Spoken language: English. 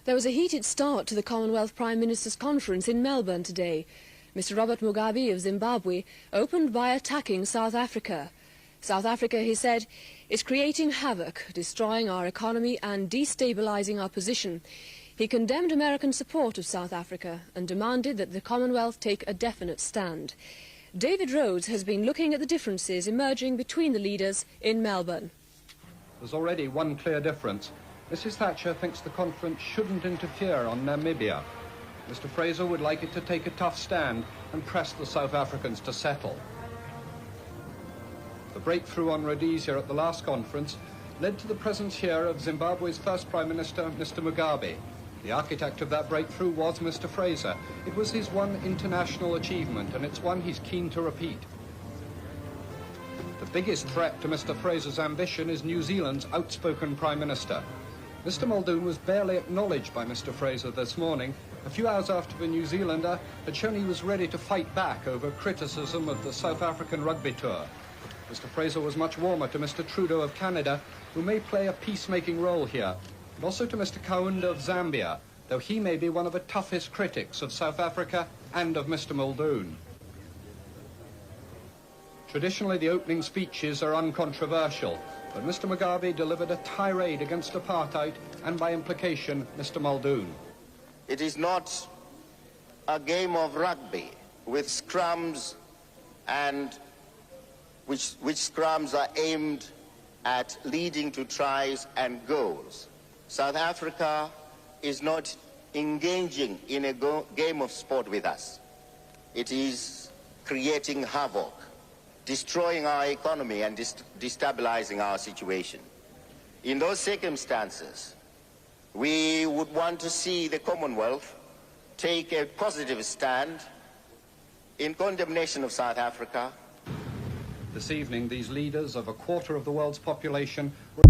There was a heated start to the Commonwealth Prime Minister's conference in Melbourne today. Mr. Robert Mugabe of Zimbabwe opened by attacking South Africa. South Africa, he said, is creating havoc, destroying our economy and destabilising our position. He condemned American support of South Africa and demanded that the Commonwealth take a definite stand. David Rhodes has been looking at the differences emerging between the leaders in Melbourne. There's already one clear difference. Mrs. Thatcher thinks the conference shouldn't interfere on Namibia. Mr. Fraser would like it to take a tough stand and press the South Africans to settle. The breakthrough on Rhodesia at the last conference led to the presence here of Zimbabwe's first Prime Minister, Mr. Mugabe. The architect of that breakthrough was Mr. Fraser. It was his one international achievement, and it's one he's keen to repeat. The biggest threat to Mr. Fraser's ambition is New Zealand's outspoken Prime Minister. Mr. Muldoon was barely acknowledged by Mr. Fraser this morning, a few hours after the New Zealander had shown he was ready to fight back over criticism of the South African rugby tour. Mr. Fraser was much warmer to Mr. Trudeau of Canada, who may play a peacemaking role here, and also to Mr. Kaunda of Zambia, though he may be one of the toughest critics of South Africa and of Mr. Muldoon. Traditionally, the opening speeches are uncontroversial, but Mr. Mugabe delivered a tirade against apartheid and, by implication, Mr. Muldoon. It is not a game of rugby with scrums and which scrums are aimed at leading to tries and goals. South Africa is not engaging in a game of sport with us. It is creating havoc, destroying our economy and destabilizing our situation. In those circumstances, we would want to see the Commonwealth take a positive stand in condemnation of South Africa. This evening, these leaders of a quarter of the world's population were